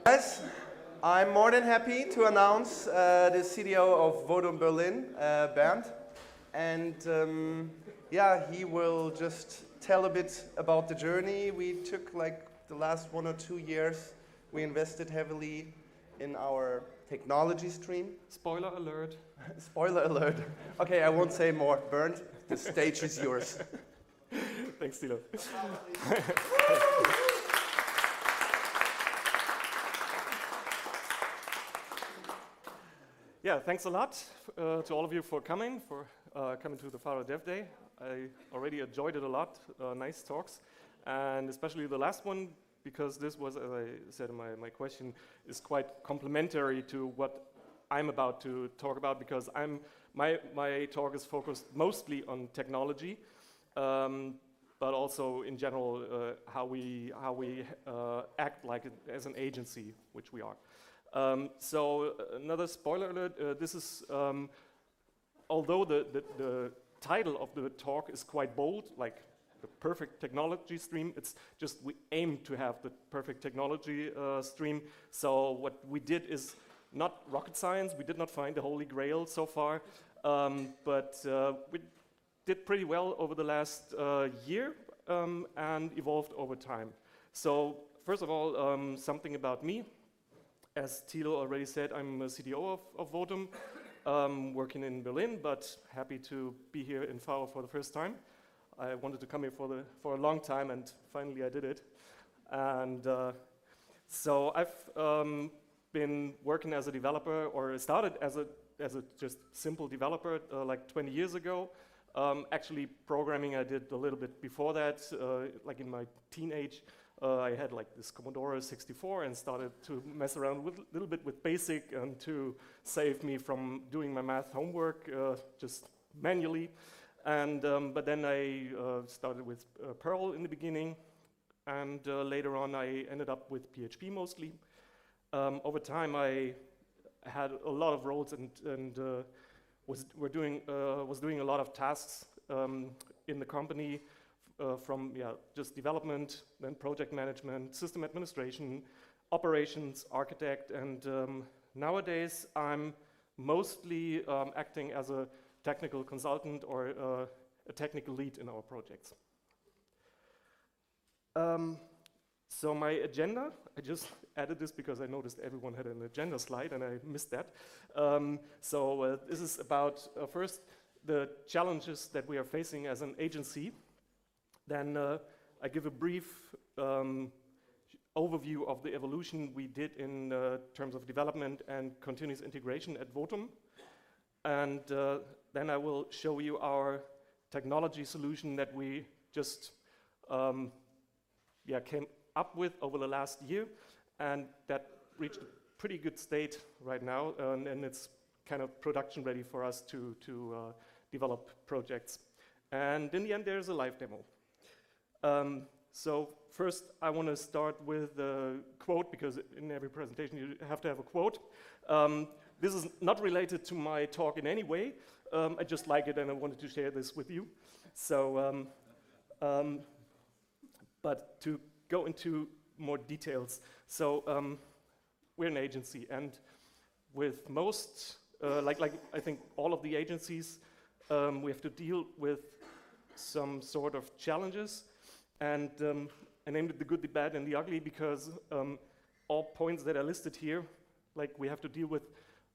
Guys, I'm more than happy to announce the CDO of VOTUM Berlin, Bernd. And yeah, he will just tell a bit about the journey. We took like the last 1 or 2 years. We invested heavily in our technology stream. Spoiler alert. Spoiler alert. Okay, I won't say more. Bernd, the stage is yours. Thanks, Tilo. Yeah, thanks a lot to all of you for coming to the Faro Dev Day. I already enjoyed it a lot, nice talks, and especially the last one, because this was, as I said in my question, is quite complementary to what I'm about to talk about, because my talk is focused mostly on technology, but also in general how we act like as an agency, which we are. So another spoiler alert, this is, although the title of the talk is quite bold, like the perfect technology stream, it's just we aim to have the perfect technology stream. So what we did is not rocket science, we did not find the holy grail so far, but we did pretty well over the last year and evolved over time. So first of all, something about me. As Tilo already said, I'm a CDO of VOTUM, working in Berlin, but happy to be here in Faro for the first time. I wanted to come here for a long time, and finally I did it. And so I've been working as a developer, or started as a just simple developer like 20 years ago. Actually, programming I did a little bit before that, like in my teenage. I had like this Commodore 64 and started to mess around with a little bit with BASIC and to save me from doing my math homework just manually. And but then I started with Perl in the beginning, and later on I ended up with PHP mostly. Over time I had a lot of roles and was doing a lot of tasks in the company. From just development, then project management, system administration, operations, architect, and nowadays I'm mostly acting as a technical consultant or a technical lead in our projects. So my agenda, I just added this because I noticed everyone had an agenda slide and I missed that. So this is about first the challenges that we are facing as an agency. Then I give a brief overview of the evolution we did in terms of development and continuous integration at VOTUM. And then I will show you our technology solution that we just came up with over the last year, and that reached a pretty good state right now, and it's kind of production ready for us to develop projects. And in the end, there's a live demo. So first, I want to start with a quote, because in every presentation you have to have a quote. This is not related to my talk in any way. I just like it and I wanted to share this with you. So, but to go into more details. So we're an agency, and with most, like I think all of the agencies, we have to deal with some sort of challenges. And I named it the good, the bad, and the ugly because all points that are listed here, like we have to deal with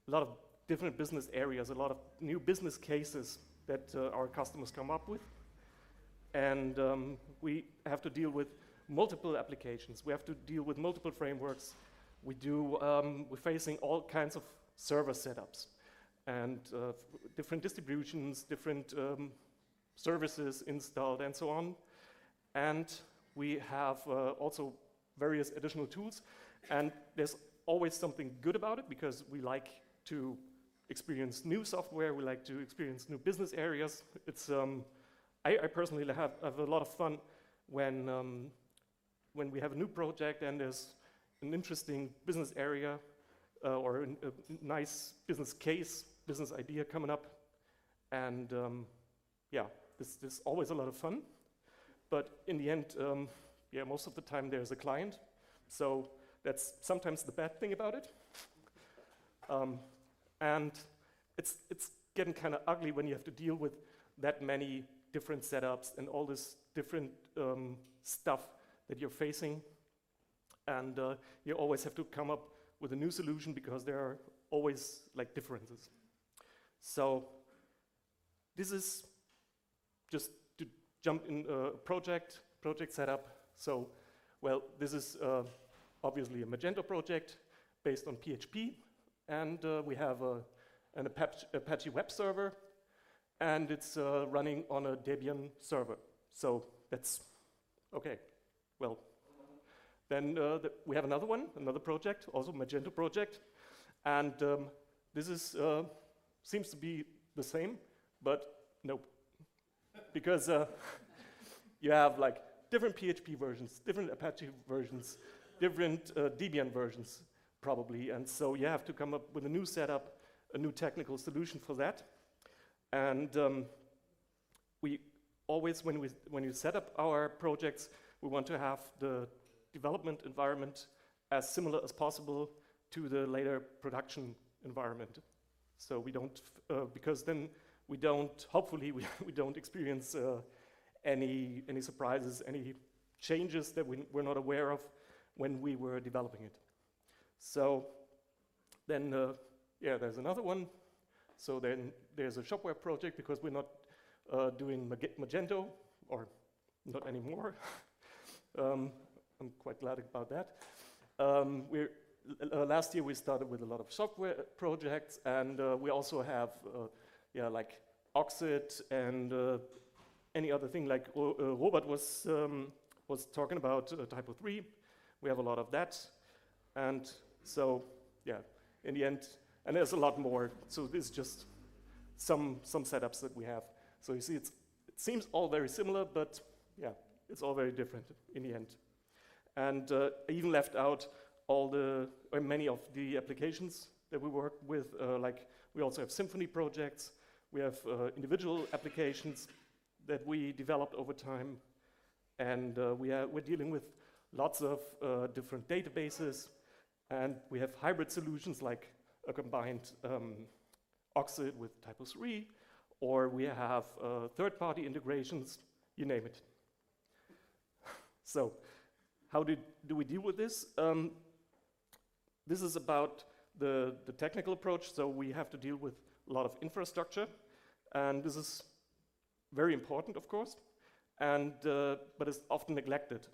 a lot of different business areas, a lot of new business cases that our customers come up with. And we have to deal with multiple applications. We have to deal with multiple frameworks. We're facing all kinds of server setups and different distributions, different services installed, and so on. And we have also various additional tools, and there's always something good about it because we like to experience new software, we like to experience new business areas. It's I personally have a lot of fun when we have a new project and there's an interesting business area or a nice business case, business idea coming up, and this is always a lot of fun. But in the end, most of the time there's a client. So That's sometimes the bad thing about it. And it's getting kind of ugly when you have to deal with that many different setups and all this different stuff that you're facing. And you always have to come up with a new solution because there are always like differences. So this is just to jump in a project setup. So, well, this is obviously a Magento project based on PHP, and we have an Apache web server, and it's running on a Debian server. So that's okay. Well, then we have another project, also Magento project, and this is seems to be the same, but nope, because you have like different PHP versions, different Apache versions, different Debian versions probably, and so you have to come up with a new setup, a new technical solution for that. And we always, when you set up our projects, we want to have the development environment as similar as possible to the later production environment. So we don't, because then we don't, hopefully we don't experience any surprises, any changes that we're not aware of when we were developing it. So then, yeah, there's another one. So then there's a shopware project because we're not doing Magento, or not anymore. I'm quite glad about that. Last year we started with a lot of software projects, and we also have, yeah, like Oxid and any other thing like Robert was talking about Typo 3. We have a lot of that, and so yeah, in the end, and there's a lot more. So this is just some setups that we have. So you see, it seems all very similar, but yeah, it's all very different in the end. And I even left out many of the applications that we work with. Like we also have Symfony projects. We have individual applications that we developed over time, and we're dealing with lots of different databases, and we have hybrid solutions like a combined Oxid with Typo 3, or we have third-party integrations, you name it. So how do we deal with this? This is about the technical approach, so we have to deal with a lot of infrastructure, and this is very important, of course, and but it's often neglected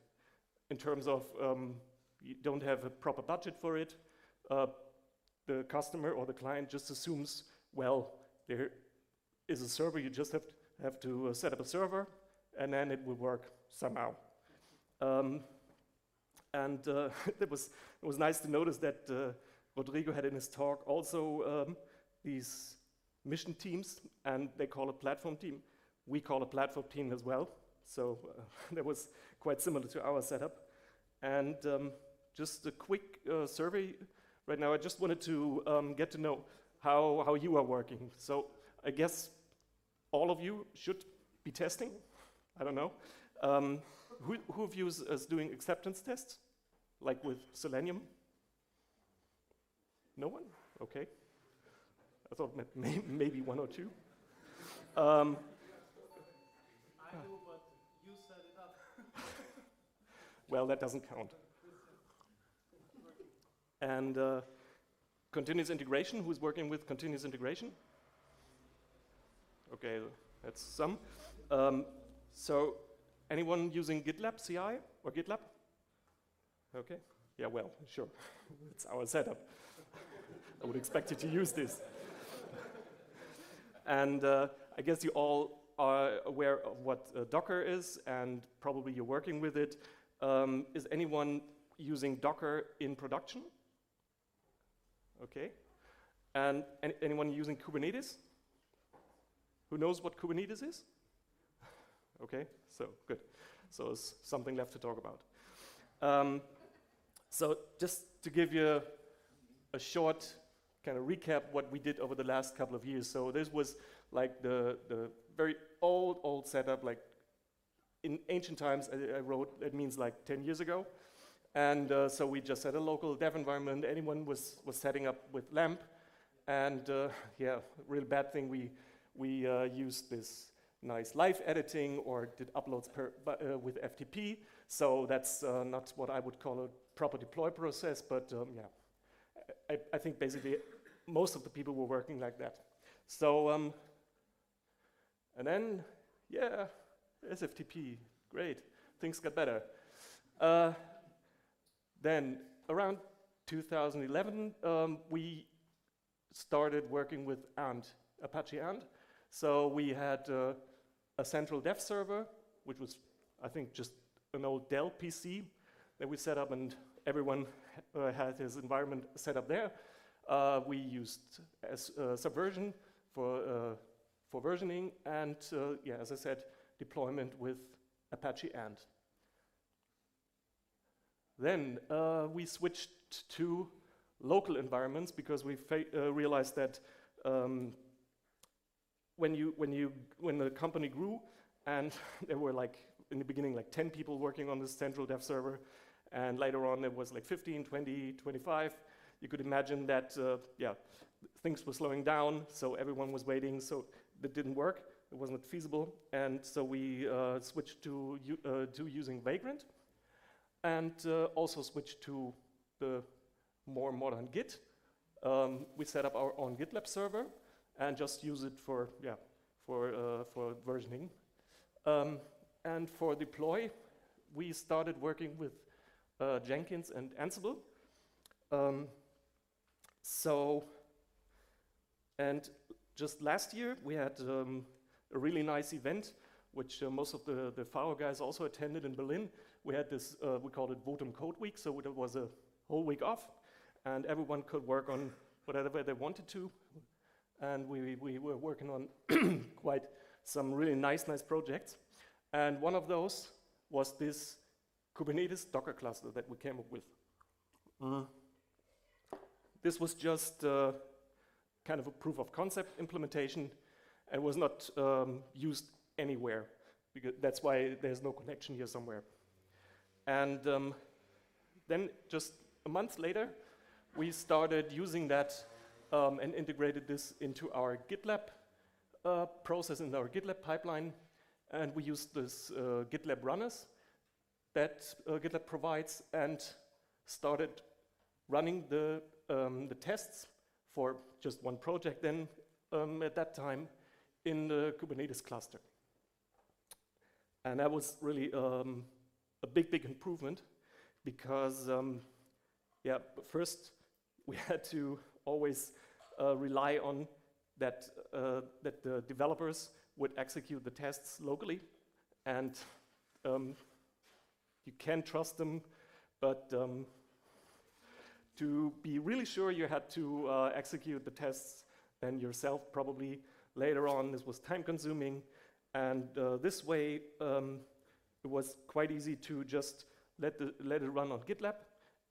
in terms of you don't have a proper budget for it. The customer or the client just assumes, well, there is a server, you just have to set up a server, and then it will work somehow. And it was nice to notice that Rodrigo had in his talk also these mission teams, and they call it platform team. We call it platform team as well. So that was quite similar to our setup. And just a quick survey right now. I just wanted to get to know how you are working. So I guess all of you should be testing. I don't know. Who of you is doing acceptance tests, like with Selenium? No one? Okay. I thought maybe one or two. I do, but you set it up. Well, that doesn't count. And continuous integration, who's working with continuous integration? Okay, that's some. So anyone using GitLab CI or GitLab? Okay, yeah, well, sure, it's our setup. I would expect you to use this. And I guess you all are aware of what Docker is, and probably you're working with it. Is anyone using Docker in production? Okay. And anyone using Kubernetes? Who knows what Kubernetes is? Okay, so good. So there's something left to talk about. So just to give you a short kind of recap what we did over the last couple of years. So this was like the very old setup, like in ancient times I wrote, it means like 10 years ago. And so we just had a local dev environment. Anyone was setting up with LAMP. And yeah, really bad thing, we used this nice live editing or did uploads with FTP. So that's not what I would call a proper deploy process, but yeah, I think basically most of the people were working like that. So, and then, yeah, there's FTP, great, things got better. Then around 2011, we started working with Ant, Apache Ant. So we had a central dev server, which was, I think, just an old Dell PC that we set up, and everyone had his environment set up there. We used Subversion for versioning, and yeah, as I said, deployment with Apache Ant. Then we switched to local environments because we realized that when the company grew, and there were like in the beginning like 10 people working on this central dev server, and later on it was like 15, 20, 25. You could imagine that yeah, things were slowing down, so everyone was waiting, so that didn't work. It wasn't feasible, and so we switched to using Vagrant, and also switched to the more modern Git. We set up our own GitLab server and just use it for versioning. And for deploy, we started working with Jenkins and Ansible. And just last year we had a really nice event, which most of the Faro guys also attended in Berlin. We had this, we called it VOTUM Code Week, so it was a whole week off, and everyone could work on whatever they wanted to. And we were working on quite some really nice projects. And one of those was this Kubernetes Docker cluster that we came up with. This was just kind of a proof of concept implementation and was not used anywhere, because that's why there's no connection here somewhere. And then just a month later, we started using that and integrated this into our GitLab process, in our GitLab pipeline. And we used this GitLab runners that GitLab provides, and started running the tests for just one project then at that time in the Kubernetes cluster. And that was really a big improvement, because yeah, first we had to always rely on that the developers would execute the tests locally, and you can trust them, but to be really sure, you had to execute the tests then yourself probably later on. This was time consuming, and this way it was quite easy to just let it run on GitLab,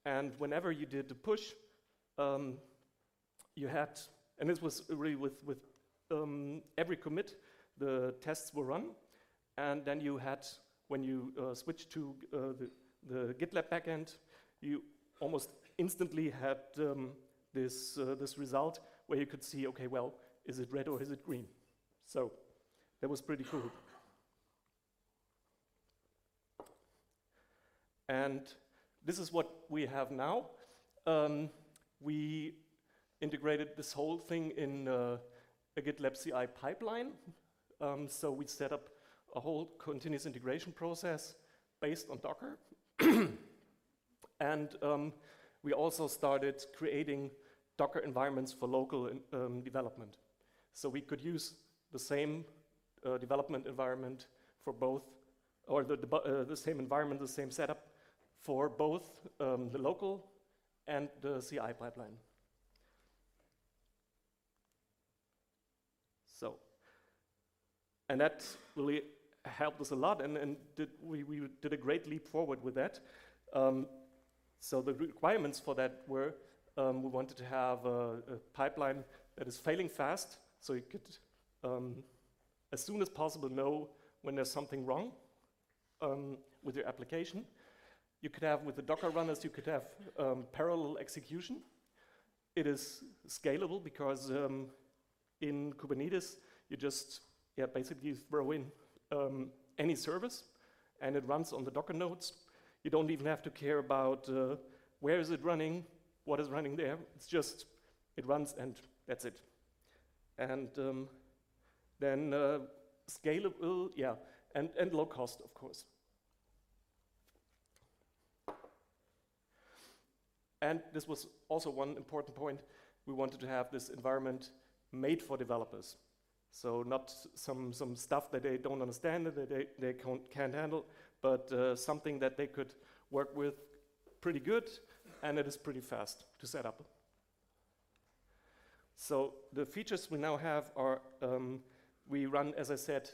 and whenever you did the push, you had, and this was really with every commit, the tests were run, and then you had, when you switched to the GitLab backend, you almost instantly had this result where you could see, okay, well, is it red or is it green? So that was pretty cool. And this is what we have now. We integrated this whole thing in a GitLab CI pipeline. So we set up a whole continuous integration process based on Docker. And we also started creating Docker environments for local development. So we could use the same development environment for both, or the same environment, the same setup for both the local and the CI pipeline. So, and that really helped us a lot, and we did a great leap forward with that. So the requirements for that were, we wanted to have a pipeline that is failing fast, so you could, as soon as possible, know when there's something wrong with your application. You could have, with the Docker runners, you could have parallel execution. It is scalable because in Kubernetes, you just basically throw in any service, and it runs on the Docker nodes. You don't even have to care about where is it running, what is running there. It's just, it runs and that's it. And then scalable, and low cost, of course. And this was also one important point. We wanted to have this environment made for developers. So not some stuff that they don't understand, that they can't handle, but something that they could work with pretty good, and it is pretty fast to set up. So the features we now have are, we run, as I said,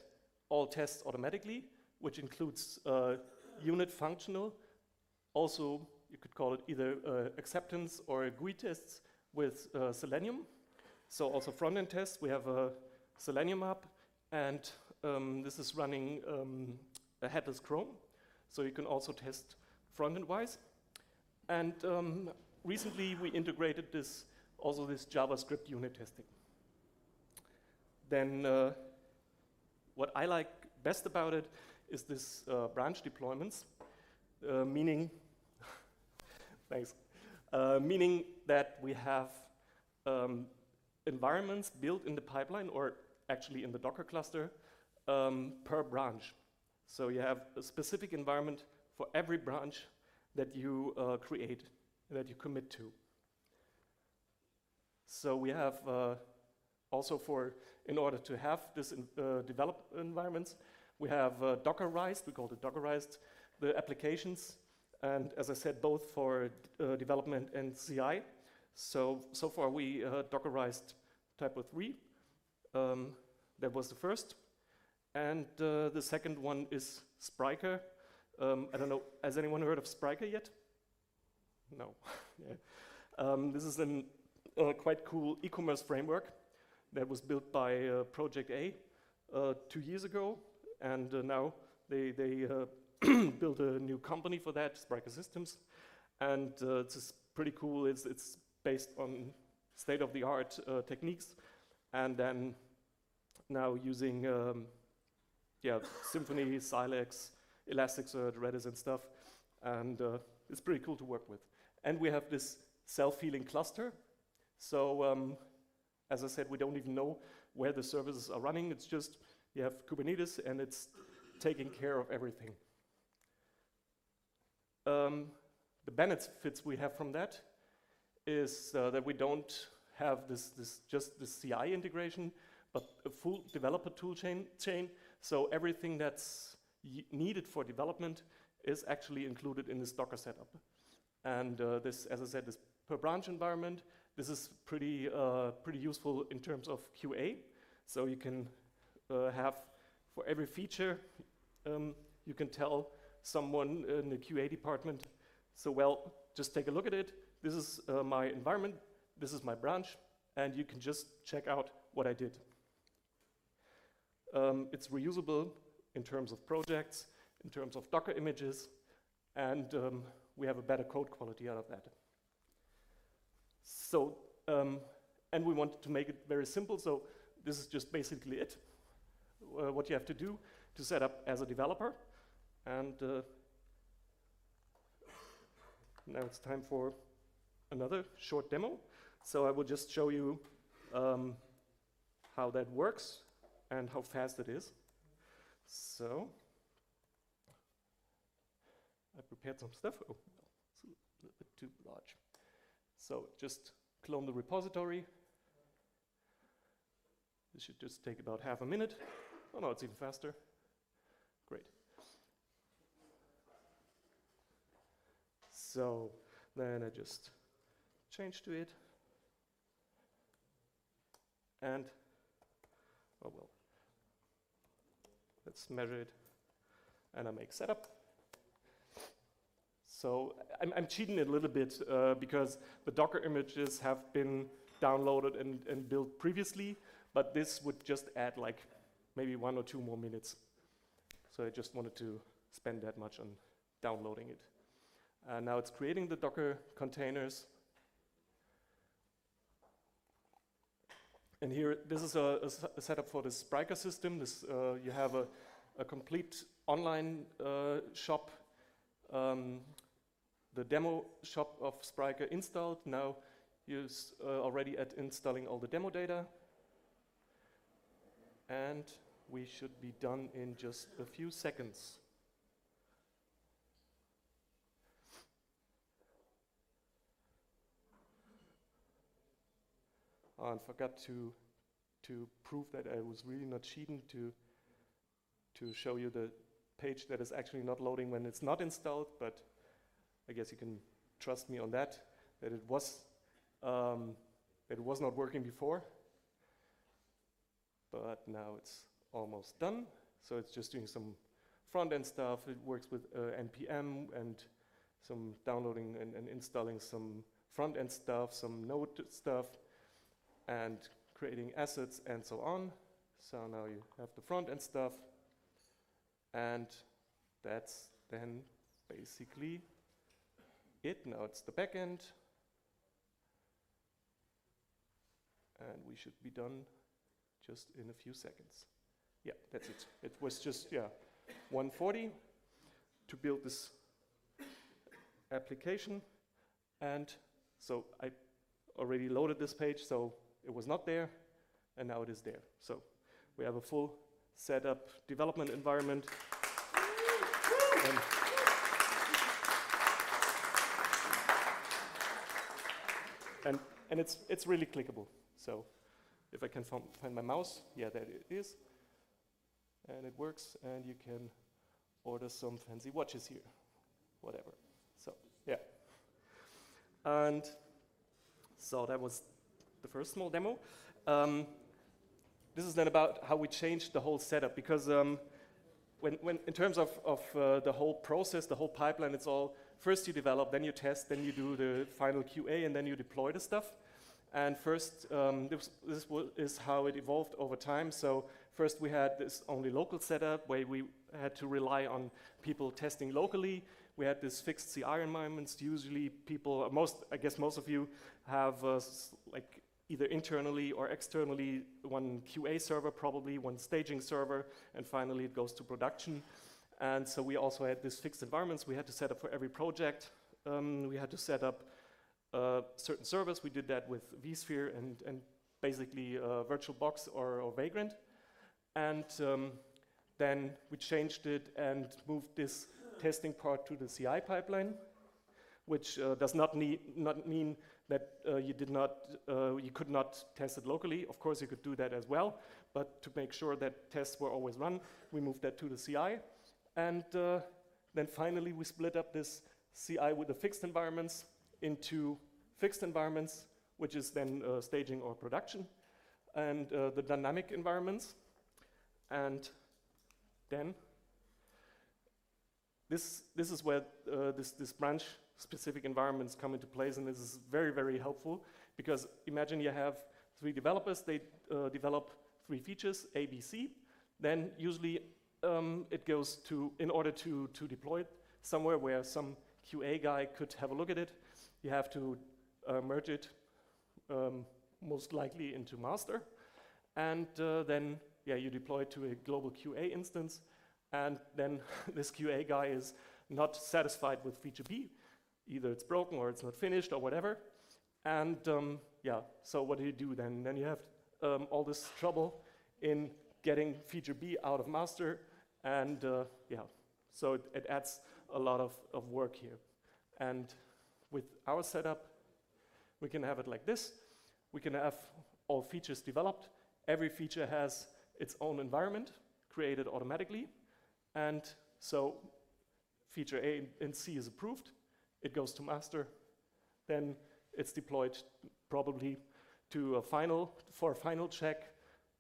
all tests automatically, which includes unit functional. Also, you could call it either acceptance or GUI tests with Selenium. So also front-end tests, we have a Selenium app, and this is running a headless Chrome. So you can also test front-end wise. And recently we integrated this JavaScript unit testing. Then what I like best about it is this branch deployments, meaning, thanks, meaning that we have environments built in the pipeline, or actually in the Docker cluster, per branch. So you have a specific environment for every branch that you create, that you commit to. So we have also in order to have this developed environments, we have Dockerized, we call it Dockerized, the applications, and as I said, both for development and CI. So far we Dockerized Typo 3, that was the first. And the second one is Spryker. I don't know, has anyone heard of Spryker yet? No. Yeah. This is a quite cool e-commerce framework that was built by Project A 2 years ago, and now they built a new company for that, Spryker Systems, and it's pretty cool. It's based on state-of-the-art techniques, and then now using Symfony, Silex, Elasticsearch, Redis and stuff, and it's pretty cool to work with. And we have this self-healing cluster. So as I said, we don't even know where the services are running. It's just you have Kubernetes and it's taking care of everything. The benefits we have from that is that we don't have this CI integration, but a full developer tool chain. So everything that's needed for development is actually included in this Docker setup. And this, as I said, this per branch environment. This is pretty useful in terms of QA. So you can have, for every feature, you can tell someone in the QA department, so well, just take a look at it. This is my environment, this is my branch, and you can just check out what I did. It's reusable in terms of projects, in terms of Docker images, and we have a better code quality out of that. So, and we wanted to make it very simple, so this is just basically it. What you have to do to set up as a developer. And now it's time for another short demo. So I will just show you how that works and how fast it is. So I prepared some stuff. Oh, it's a little bit too large. So just clone the repository. This should just take about half a minute. Oh no, it's even faster. Great. So then I just change to it. And, oh well, let's measure it. And I make setup. So I'm cheating a little bit because the Docker images have been downloaded and built previously, but this would just add like maybe 1 or 2 more minutes. So I just wanted to spend that much on downloading it. And now it's creating the Docker containers. And here, this is a setup for the Spryker system. This, you have a complete online shop, the demo shop of Spryker installed. Now you're already at installing all the demo data. And we should be done in just a few seconds. Oh, and forgot to prove that I was really not cheating to show you the page that is actually not loading when it's not installed, but I guess you can trust me on that it was not working before. But now it's almost done. So it's just doing some front-end stuff. It works with NPM and some downloading and installing some front-end stuff, some Node stuff, and creating assets and so on. So now you have the front-end stuff, and that's then basically it. Now it's the back-end, and we should be done just in a few seconds. Yeah, that's it. It was just, 140 to build this application. And so I already loaded this page, so it was not there, and now it is there. So we have a full setup development environment. And it's really clickable. So if I can find my mouse, yeah, there it is. And it works, and you can order some fancy watches here, whatever. So, yeah. And so that was the first small demo. This is then about how we changed the whole setup, because when in terms of the whole process, the whole pipeline, it's all first you develop, then you test, then you do the final QA, and then you deploy the stuff. And first, this is how it evolved over time. So first we had this only local setup where we had to rely on people testing locally. We had this fixed CI environments. Usually people, I guess most of you have like either internally or externally one QA server, probably one staging server, and finally it goes to production. And so we also had these fixed environments we had to set up for every project. We had to set up certain servers. We did that with vSphere and basically VirtualBox or Vagrant. And then we changed it and moved this testing part to the CI pipeline, which does not mean that you could not test it locally. Of course, you could do that as well, but to make sure that tests were always run, we moved that to the CI. And then finally, we split up this CI with the fixed environments into fixed environments, which is then staging or production, and the dynamic environments. And then this is where this branch specific environments come into place, and this is very, very helpful, because imagine you have 3 developers, they develop 3 features, A, B, C, then usually it goes to, in order to deploy it somewhere where some QA guy could have a look at it, you have to merge it most likely into master, and then you deploy it to a global QA instance, and then this QA guy is not satisfied with feature B. Either it's broken or it's not finished or whatever. And so what do you do then? Then you have all this trouble in getting feature B out of master, and so it adds a lot of work here. And with our setup, we can have it like this. We can have all features developed. Every feature has its own environment created automatically. And so feature A and C is approved. It goes to master. Then it's deployed probably to for a final check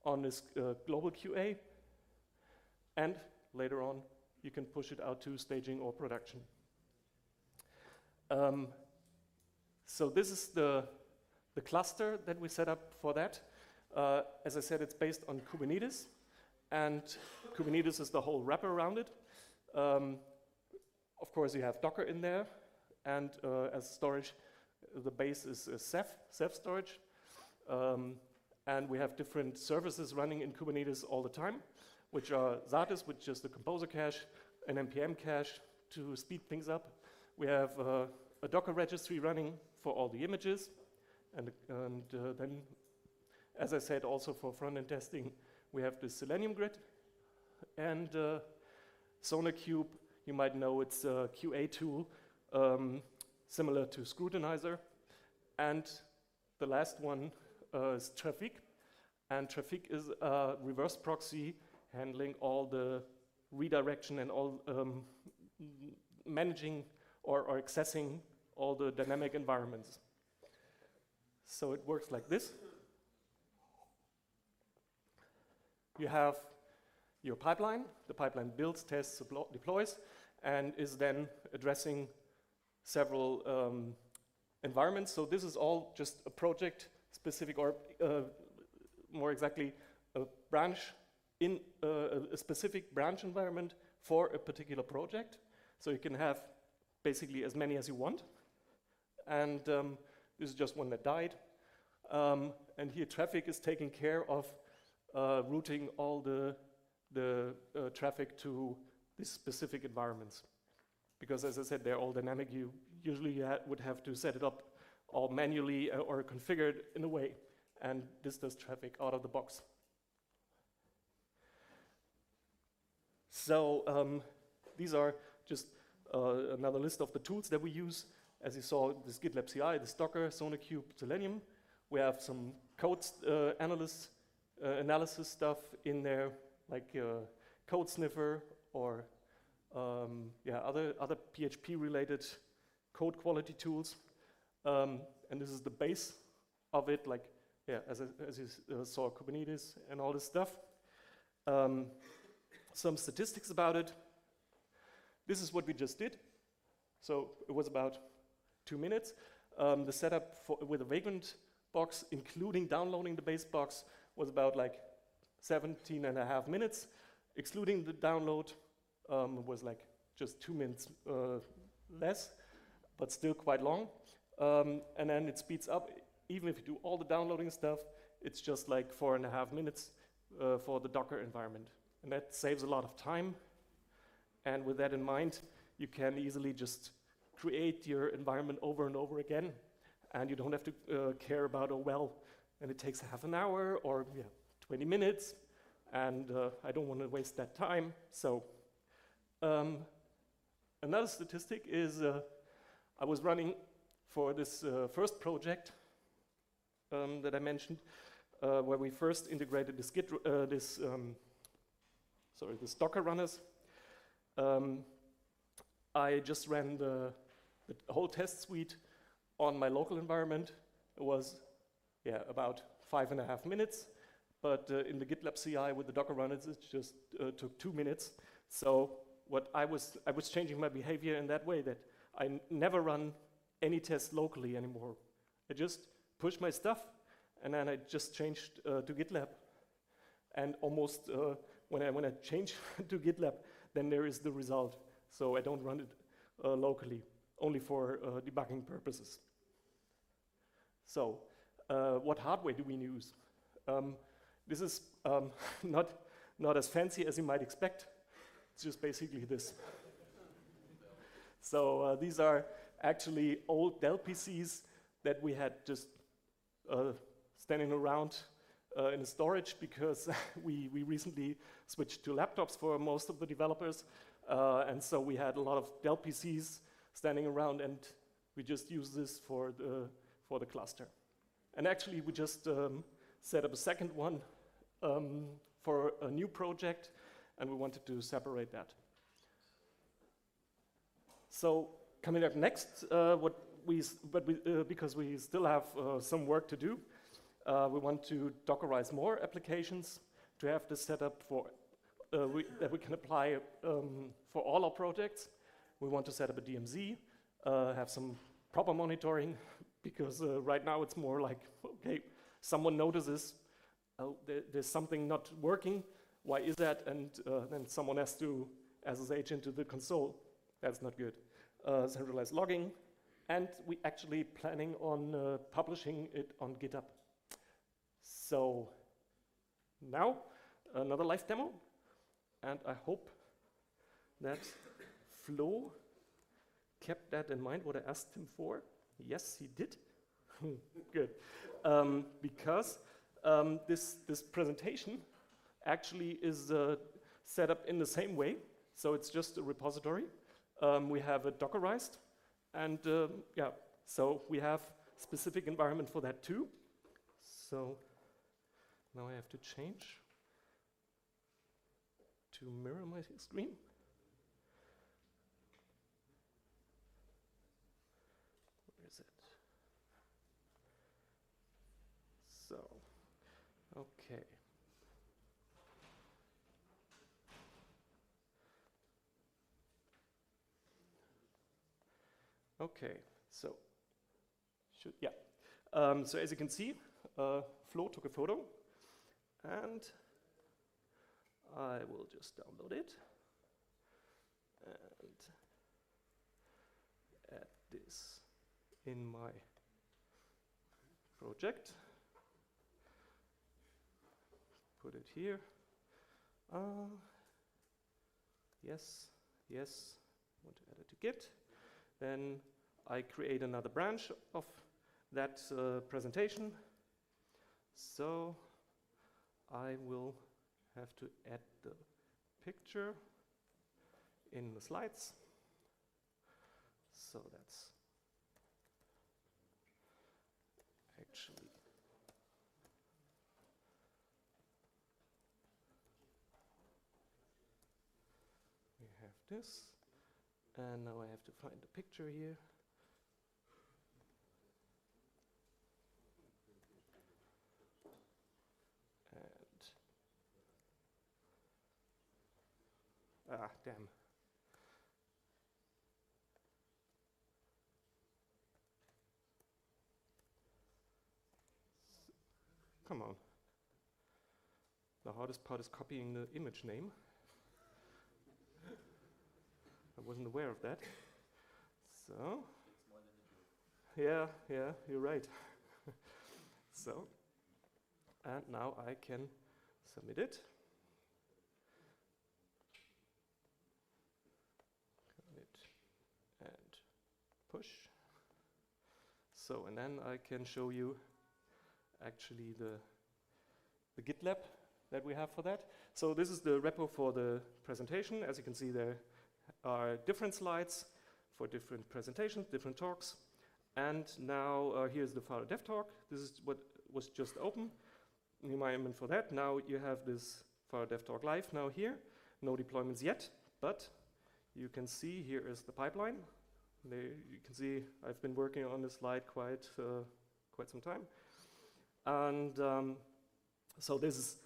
on this global QA. And later on, you can push it out to staging or production. So this is the cluster that we set up for that. As I said, it's based on Kubernetes, and Kubernetes is the whole wrapper around it. Of course, you have Docker in there, and as storage, the base is Ceph storage. And we have different services running in Kubernetes all the time, which are Zatis, which is the composer cache, an NPM cache to speed things up. We have a Docker registry running for all the images, and then, as I said, also for front-end testing, we have the Selenium grid, and SonarQube, you might know it's a QA tool similar to Scrutinizer, and the last one is Trafic, and Trafic is a reverse proxy handling all the redirection and all managing or accessing all the dynamic environments. So it works like this. You have your pipeline. The pipeline builds, tests, deploys, and is then addressing several environments. So this is all just a project specific, or more exactly, a branch in a specific branch environment for a particular project. So you can have basically as many as you want. And this is just one that died. And here traffic is taking care of routing all the traffic to these specific environments. Because as I said, they're all dynamic. You usually would have to set it up all manually or configured in a way. And this does traffic out of the box. So these are just another list of the tools that we use. As you saw, this GitLab CI, this Docker, SonarQube, Selenium. We have some code analysis stuff in there, like Code Sniffer or other PHP-related code quality tools. And this is the base of it, like as you saw, Kubernetes and all this stuff. Some statistics about it. This is what we just did. So it was about 2 minutes. The setup with a Vagrant box, including downloading the base box, was about like 17.5 minutes. Excluding the download, was like just 2 minutes less, but still quite long. And then it speeds up. Even if you do all the downloading stuff, it's just like 4.5 minutes for the Docker environment. And that saves a lot of time. And with that in mind, you can easily just create your environment over and over again. And you don't have to care about, and it takes half an hour or 20 minutes. And I don't want to waste that time. So another statistic is I was running for this first project that I mentioned, where we first integrated this this Docker runners. I just ran the whole test suite on my local environment. It was about 5.5 minutes, but in the GitLab CI with the Docker runners, it just took 2 minutes. So what I was changing my behavior in that way, that I never run any tests locally anymore. I just push my stuff, and then I just changed to GitLab. And almost when I change to GitLab, then there is the result. So I don't run it locally, only for debugging purposes. So what hardware do we use? This is not as fancy as you might expect. It's just basically this. So these are actually old Dell PCs that we had just standing around in storage because we recently switched to laptops for most of the developers. And so we had a lot of Dell PCs standing around, and we just use this for the cluster. And actually, we just set up a second one for a new project, and we wanted to separate that. So coming up next, because we still have some work to do, we want to Dockerize more applications to have this set up for that we can apply for all our projects. We want to set up a DMZ, have some proper monitoring, because right now it's more like, okay, someone notices, oh, there's something not working. Why is that? And then someone has to SSH into the console. That's not good. Centralized logging, and we actually planning on publishing it on GitHub. So now another live demo, and I hope that Flo kept that in mind, what I asked him for. Yes, he did. Good. Because this presentation actually is set up in the same way. So it's just a repository. We have it Dockerized. And yeah, so we have specific environment for that too. So now I have to change to mirror my screen. Where is it? So, okay. Okay, so, yeah. So as you can see, Flo took a photo, and I will just download it and add this in my project. Put it here. Yes, yes, want to add it to Git. Then I create another branch of that presentation. So I will have to add the picture in the slides. So that's actually we have this, and now I have to find the picture here. Ah, damn. Come on. The hardest part is copying the image name. I wasn't aware of that. So, yeah, you're right. So, and now I can submit it. And push. So, and then I can show you actually the GitLab that we have for that. So this is the repo for the presentation. As you can see, there are different slides for different presentations, different talks. And now here's the Faro Dev Talk. This is what was just open. The environment for that. Now you have this Faro Dev Talk live now here. No deployments yet, but you can see here is the pipeline. There you can see I've been working on this slide quite some time. And so this is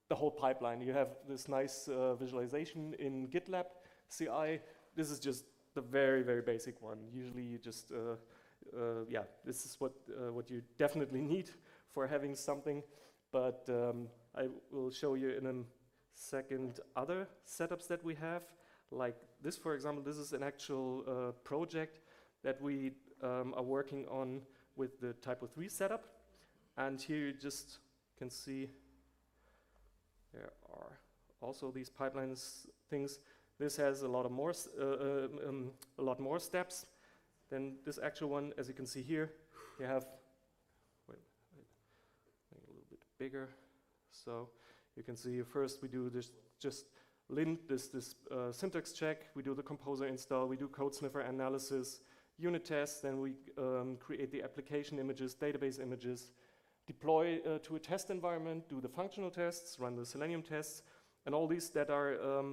the whole pipeline. You have this nice visualization in GitLab CI. This is just the very, very basic one. Usually you just, yeah, this is what you definitely need for having something. But I will show you in a second other setups that we have. Like this, for example, this is an actual project that we are working on with the Typo 3 setup. And here you just can see there are also these pipelines things. This has a lot of more, a lot more steps than this actual one. As you can see here, you have, wait, make it a little bit bigger. So you can see first we do this just lint, this syntax check. We do the composer install. We do code sniffer analysis, unit tests. Then we create the application images, database images, deploy to a test environment, do the functional tests, run the Selenium tests, and all these that are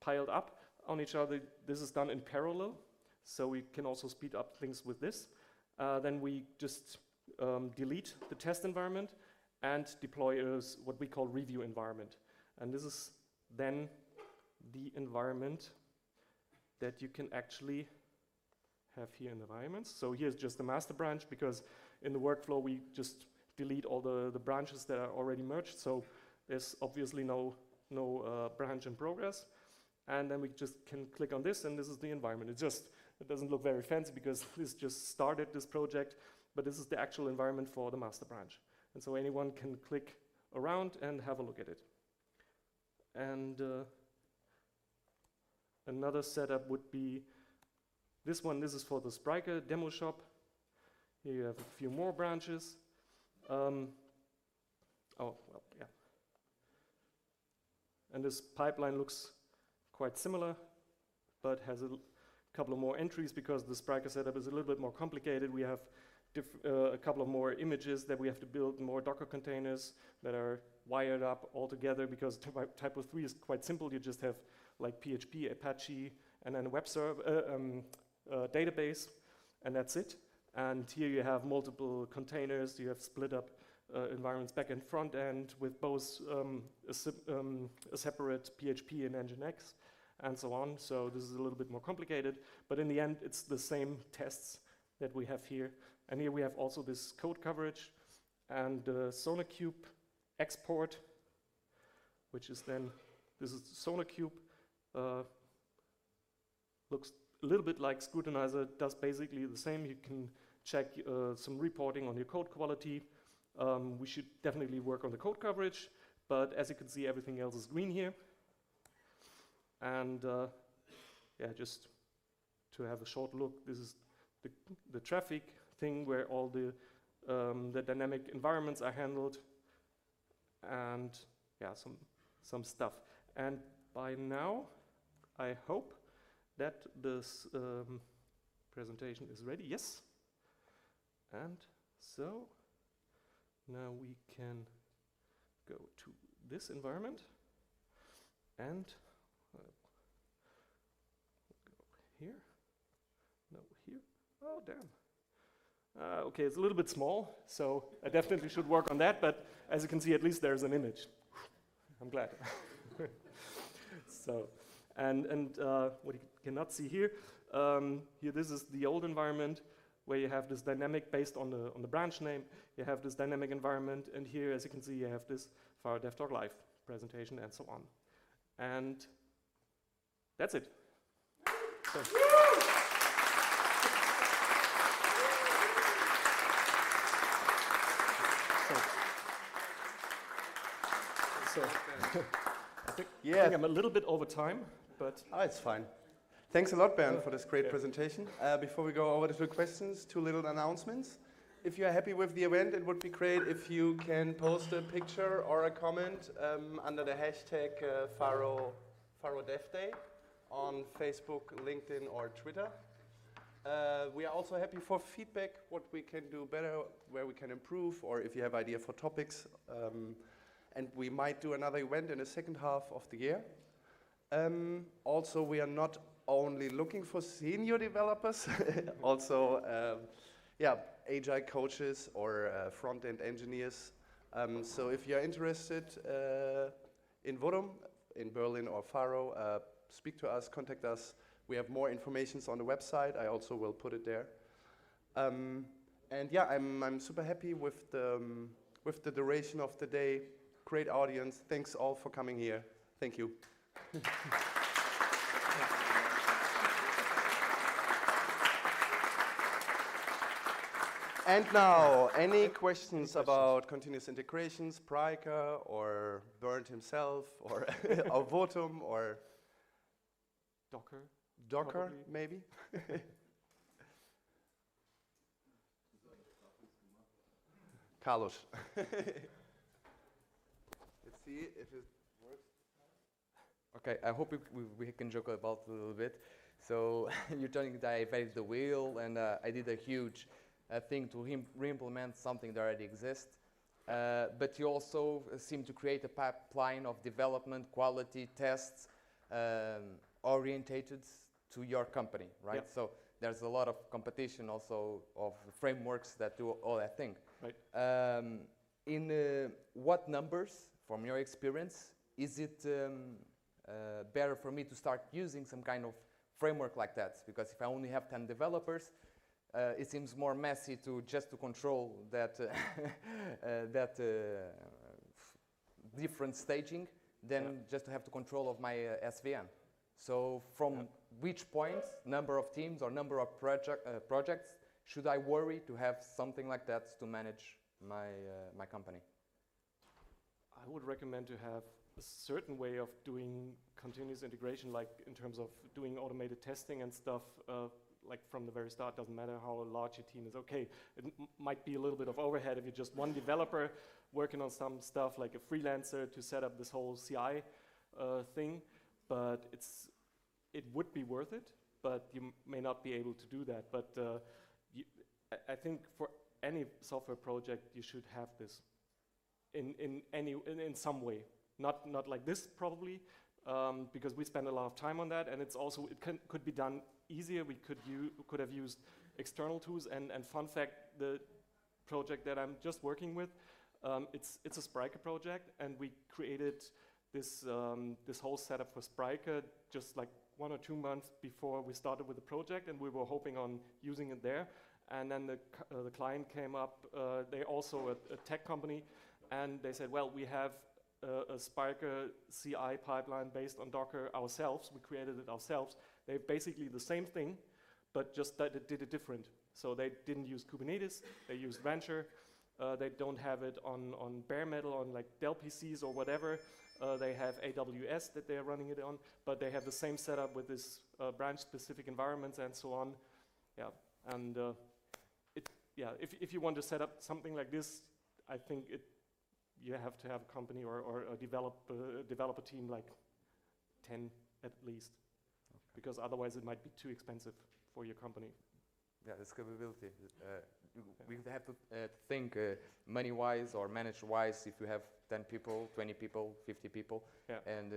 piled up on each other. This is done in parallel, so we can also speed up things with this. Then we just delete the test environment and deploy what we call review environment. And this is then the environment that you can actually have here in the environments. So here's just the master branch, because in the workflow we just delete all the branches that are already merged. So there's obviously no branch in progress. And then we just can click on this, and this is the environment. It's just It doesn't look very fancy because this just started this project, but this is the actual environment for the master branch. And so anyone can click around and have a look at it. And another setup would be this one. This is for the Spryker demo shop. Here you have a few more branches. Oh, well, yeah. And this pipeline looks quite similar, but has a couple of more entries because the Spryker setup is a little bit more complicated. We have a couple of more images that we have to build, more Docker containers that are wired up all together because typo 3 is quite simple. You just have like PHP, Apache, and then a web server, database, and that's it. And here you have multiple containers. You have split up environments back and front end with both a separate PHP and Nginx and so on. So this is a little bit more complicated, but in the end, it's the same tests that we have here. And here we have also this code coverage and the SonarQube export, which is then, this is SonarQube, looks a little bit like Scrutinizer, does basically the same. You can check some reporting on your code quality. We should definitely work on the code coverage, but as you can see, everything else is green here. And yeah, just to have a short look, this is the traffic thing where all the dynamic environments are handled, and yeah, some stuff. And by now, I hope that this presentation is ready. Yes. And so now we can go to this environment and go here. No, here. Oh, damn. Okay, it's a little bit small, so I definitely should work on that, but as you can see, at least there's an image. I'm glad. So, and what you cannot see here, here this is the old environment where you have this dynamic based on the branch name. You have this dynamic environment, and here, as you can see, you have this Faro Dev Talk Live presentation and so on. And that's it. So I think I'm a little bit over time, but... Oh, it's fine. Thanks a lot, Bernd, for this great presentation. Before we go over to the questions, 2 little announcements. If you're happy with the event, it would be great if you can post a picture or a comment under the hashtag Faro Dev Day on Facebook, LinkedIn, or Twitter. We are also happy for feedback, what we can do better, where we can improve, or if you have idea for topics. And we might do another event in the second half of the year. Also, we are not only looking for senior developers, also agile coaches or front-end engineers. So if you're interested in VOTUM, in Berlin or Faro, speak to us, contact us. We have more information on the website. I also will put it there. And yeah, I'm super happy with the duration of the day. Great audience. Thanks all for coming here. Thank you. And now, any questions about continuous integrations, Spryker, or Bernd himself, or VOTUM, or Docker, maybe? Carlos. Let's see if it works. Okay, I hope we can joke about it a little bit. So you're telling that I invented the wheel, and I did a huge thing to re-implement something that already exists. But you also seem to create a pipeline of development, quality, tests, orientated to your company, right? Yep. So there's a lot of competition also of frameworks that do all that thing. Right. In what numbers, from your experience, is it better for me to start using some kind of framework like that? Because if I only have 10 developers, it seems more messy to just to control that different staging than just to have to control of my SVN. So from which points, number of teams or number of projects should I worry to have something like that to manage my company? I would recommend to have a certain way of doing continuous integration, like in terms of doing automated testing and stuff, like from the very start. Doesn't matter how large your team is. Okay, it might be a little bit of overhead if you're just one developer working on some stuff, like a freelancer to set up this whole CI thing, but it would be worth it, but you may not be able to do that. But I think for any software project, you should have this in some way. Not like this probably, because we spend a lot of time on that, and it's also could be done easier. We could have used external tools. And fun fact, the project that I'm just working with, it's a Spryker project, and we created this whole setup for Spryker just like 1 or 2 months before we started with the project, and we were hoping on using it there. And then the client came up. They also a tech company, and they said, well, we have a Spryker CI pipeline based on Docker ourselves. We created it ourselves. They're basically the same thing, but just that it did it different. So they didn't use Kubernetes. They used Rancher. They don't have it on bare metal, on like Dell PCs or whatever. They have AWS that they're running it on, but they have the same setup with this branch-specific environments and so on. Yeah, and if you want to set up something like this, I think you have to have a company or a developer team like 10 at least, because otherwise it might be too expensive for your company. Yeah, the scalability. We have to think money-wise or managed-wise if you have 10 people, 20 people, 50 people. Yeah. And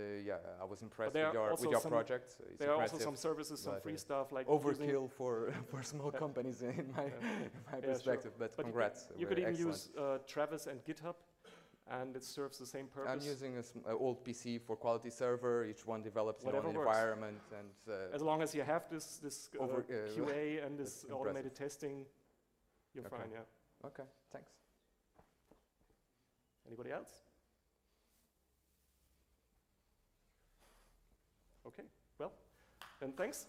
I was impressed with your project. There are also some services, some free stuff like overkill for small companies in my perspective. Sure. But congrats. You could even use Travis and GitHub, and it serves the same purpose. I'm using an old PC for quality server. Each one develops their own environment, and as long as you have this QA and this automated testing, you're fine. Yeah. Okay. Thanks. Anybody else? Okay. Well, then thanks.